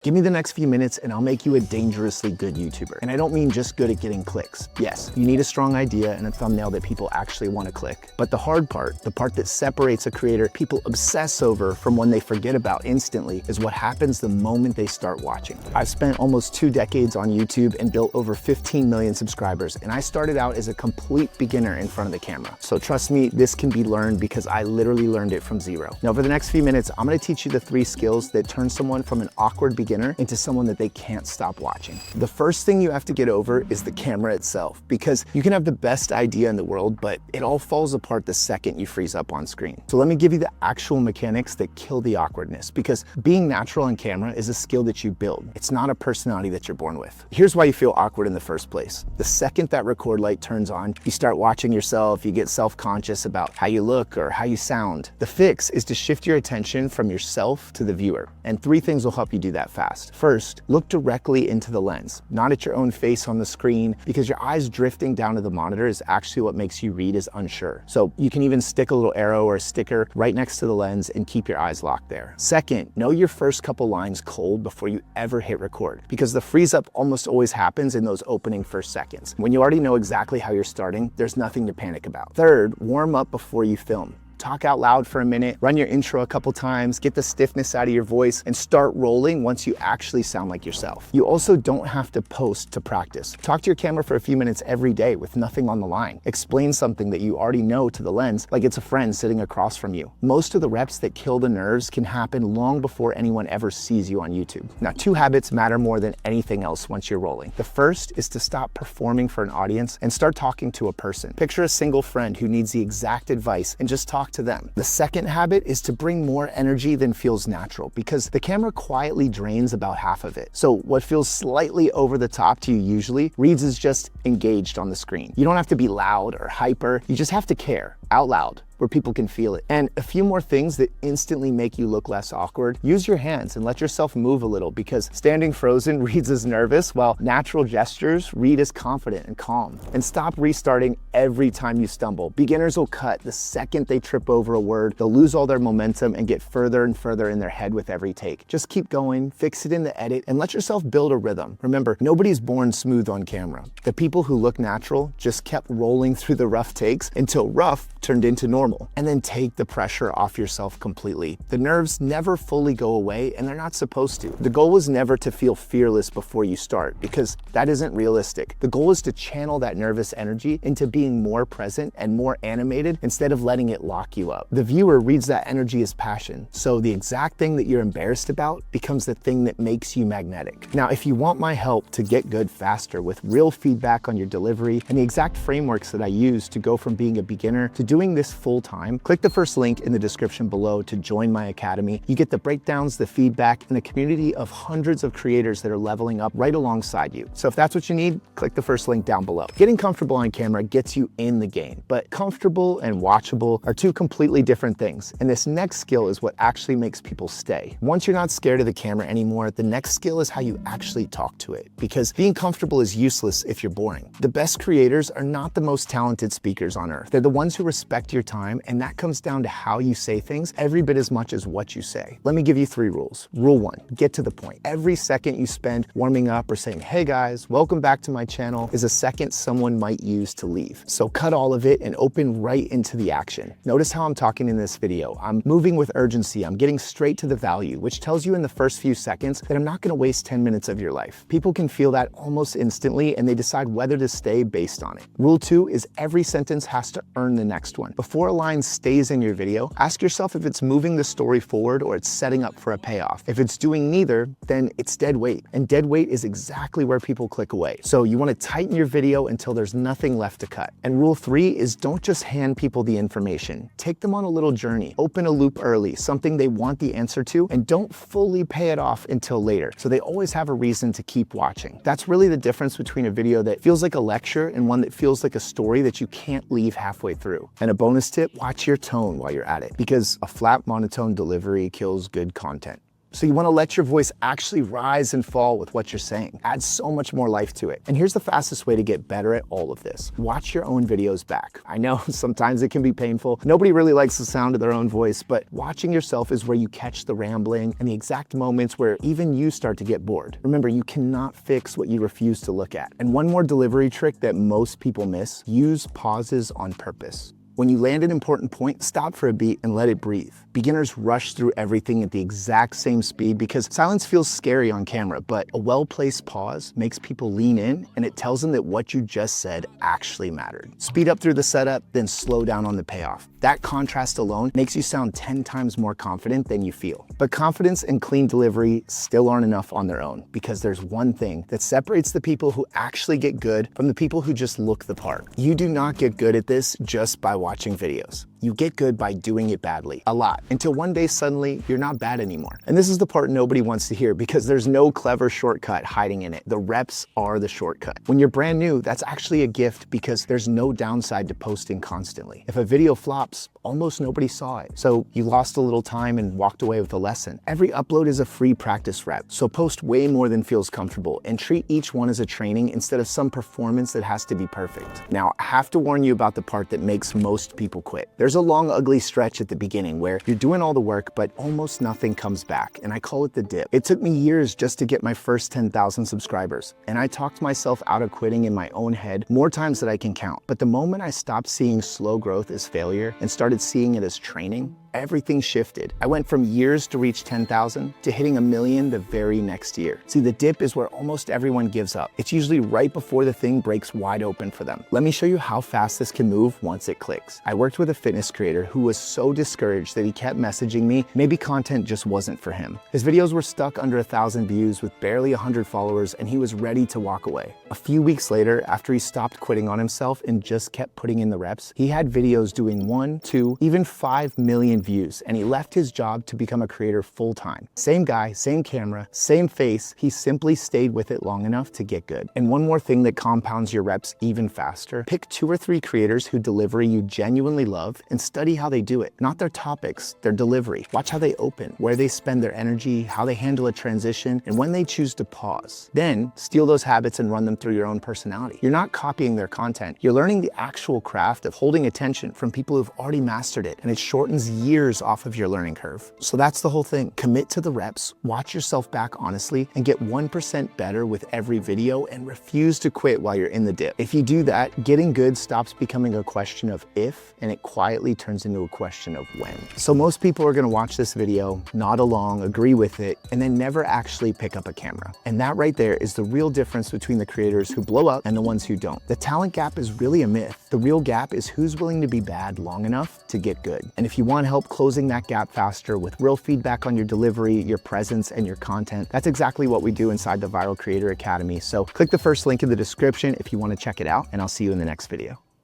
Give me the next few minutes and I'll make you a dangerously good YouTuber. And I don't mean just good at getting clicks. Yes, you need a strong idea and a thumbnail that people actually want to click. But the hard part, the part that separates a creator people obsess over from one they forget about instantly, is what happens the moment they start watching. I've spent almost 2 decades on YouTube and built over 15 million subscribers, and I started out as a complete beginner in front of the camera. So trust me, this can be learned because I literally learned it from zero. Now for the next few minutes, I'm gonna teach you the 3 skills that turn someone from an awkward beginner into someone that they can't stop watching. The first thing you have to get over is the camera itself, because you can have the best idea in the world, but it all falls apart the second you freeze up on screen. So let me give you the actual mechanics that kill the awkwardness, because being natural on camera is a skill that you build. It's not a personality that you're born with. Here's why you feel awkward in the first place. The second that record light turns on, you start watching yourself, you get self-conscious about how you look or how you sound. The fix is to shift your attention from yourself to the viewer, and 3 things will help you do that fast. First, look directly into the lens, not at your own face on the screen, because your eyes drifting down to the monitor is actually what makes you read as unsure. So you can even stick a little arrow or a sticker right next to the lens and keep your eyes locked there. Second, know your first couple lines cold before you ever hit record, because the freeze up almost always happens in those opening first seconds. When you already know exactly how you're starting, there's nothing to panic about. Third, warm up before you film. Talk out loud for a minute, run your intro a couple times, get the stiffness out of your voice, and start rolling once you actually sound like yourself. You also don't have to post to practice. Talk to your camera for a few minutes every day with nothing on the line. Explain something that you already know to the lens like it's a friend sitting across from you. Most of the reps that kill the nerves can happen long before anyone ever sees you on YouTube. Now, 2 habits matter more than anything else once you're rolling. The first is to stop performing for an audience and start talking to a person. Picture a single friend who needs the exact advice and just talk to them. The second habit is to bring more energy than feels natural, because the camera quietly drains about half of it. So what feels slightly over the top to you usually reads as just engaged on the screen. You don't have to be loud or hyper, you just have to care out loud, where people can feel it. And a few more things that instantly make you look less awkward: use your hands and let yourself move a little, because standing frozen reads as nervous, while natural gestures read as confident and calm. And stop restarting every time you stumble. Beginners will cut the second they trip over a word. They'll lose all their momentum and get further and further in their head with every take. Just keep going, fix it in the edit, and let yourself build a rhythm. Remember, nobody's born smooth on camera. The people who look natural just kept rolling through the rough takes until rough turned into normal. And then take the pressure off yourself completely. The nerves never fully go away, and they're not supposed to. The goal was never to feel fearless before you start, because that isn't realistic. The goal is to channel that nervous energy into being more present and more animated instead of letting it lock you up. The viewer reads that energy as passion, so the exact thing that you're embarrassed about becomes the thing that makes you magnetic. Now, if you want my help to get good faster with real feedback on your delivery and the exact frameworks that I use to go from being a beginner to doing this full time, click the first link in the description below to join my academy. You get the breakdowns, the feedback, and a community of hundreds of creators that are leveling up right alongside you. So if that's what you need, click the first link down below. Getting comfortable on camera gets you in the game, but comfortable and watchable are 2 completely different things. And this next skill is what actually makes people stay. Once you're not scared of the camera anymore, the next skill is how you actually talk to it, because being comfortable is useless if you're boring. The best creators are not the most talented speakers on earth. They're the ones who respect your time, and that comes down to how you say things every bit as much as what you say. Let me give you 3 rules. Rule 1, get to the point. Every second you spend warming up or saying, "Hey guys, welcome back to my channel," is a second someone might use to leave. So cut all of it and open right into the action. Notice how I'm talking in this video. I'm moving with urgency. I'm getting straight to the value, which tells you in the first few seconds that I'm not gonna waste 10 minutes of your life. People can feel that almost instantly, and they decide whether to stay based on it. Rule 2 is every sentence has to earn the next one. Before a line stays in your video, ask yourself if it's moving the story forward or it's setting up for a payoff. If it's doing neither, then it's dead weight. And dead weight is exactly where people click away. So you want to tighten your video until there's nothing left to cut. And rule 3 is don't just hand people the information. Take them on a little journey. Open a loop early, something they want the answer to, and don't fully pay it off until later, so they always have a reason to keep watching. That's really the difference between a video that feels like a lecture and one that feels like a story that you can't leave halfway through. And a bonus tip, watch your tone while you're at it, because a flat, monotone delivery kills good content. So you want to let your voice actually rise and fall with what you're saying. Add so much more life to it. And here's the fastest way to get better at all of this. Watch your own videos back. I know sometimes it can be painful. Nobody really likes the sound of their own voice, but watching yourself is where you catch the rambling and the exact moments where even you start to get bored. Remember, you cannot fix what you refuse to look at. And one more delivery trick that most people miss: use pauses on purpose. When you land an important point, stop for a beat and let it breathe. Beginners rush through everything at the exact same speed because silence feels scary on camera, but a well-placed pause makes people lean in, and it tells them that what you just said actually mattered. Speed up through the setup, then slow down on the payoff. That contrast alone makes you sound 10 times more confident than you feel. But confidence and clean delivery still aren't enough on their own, because there's one thing that separates the people who actually get good from the people who just look the part. You do not get good at this just by watching videos. You get good by doing it badly, a lot, until one day suddenly you're not bad anymore. And this is the part nobody wants to hear, because there's no clever shortcut hiding in it. The reps are the shortcut. When you're brand new, that's actually a gift, because there's no downside to posting constantly. If a video flops, almost nobody saw it. So you lost a little time and walked away with a lesson. Every upload is a free practice rep. So post way more than feels comfortable, and treat each one as a training instead of some performance that has to be perfect. Now, I have to warn you about the part that makes most people quit. There's a long, ugly stretch at the beginning where you're doing all the work, but almost nothing comes back, and I call it the dip. It took me years just to get my first 10,000 subscribers, and I talked myself out of quitting in my own head more times than I can count. But the moment I stopped seeing slow growth as failure and started seeing it as training, everything shifted. I went from years to reach 10,000 to hitting 1 million the very next year. See, the dip is where almost everyone gives up. It's usually right before the thing breaks wide open for them. Let me show you how fast this can move once it clicks. I worked with a fitness creator who was so discouraged that he kept messaging me maybe content just wasn't for him. His videos were stuck under 1,000 views with barely 100 followers, and he was ready to walk away. A few weeks later, after he stopped quitting on himself and just kept putting in the reps, he had videos doing 1, 2, even 5 million views, and he left his job to become a creator full-time. Same guy, same camera, same face. He simply stayed with it long enough to get good. And one more thing that compounds your reps even faster: pick 2 or 3 creators whose delivery you genuinely love and study how they do it. Not their topics, their delivery. Watch how they open, where they spend their energy, how they handle a transition, and when they choose to pause. Then steal those habits and run them through your own personality. You're not copying their content. You're learning the actual craft of holding attention from people who've already mastered it, and it shortens years off of your learning curve. So that's the whole thing. Commit to the reps, watch yourself back honestly, and get 1% better with every video, and refuse to quit while you're in the dip. If you do that, getting good stops becoming a question of if, and it quietly turns into a question of when. So most people are gonna watch this video, nod along, agree with it, and then never actually pick up a camera. And that right there is the real difference between the creators who blow up and the ones who don't. The talent gap is really a myth. The real gap is who's willing to be bad long enough to get good. And if you want help closing that gap faster with real feedback on your delivery, your presence, and your content, that's exactly what we do inside the Viral Creator Academy. So click the first link in the description if you want to check it out, and I'll see you in the next video.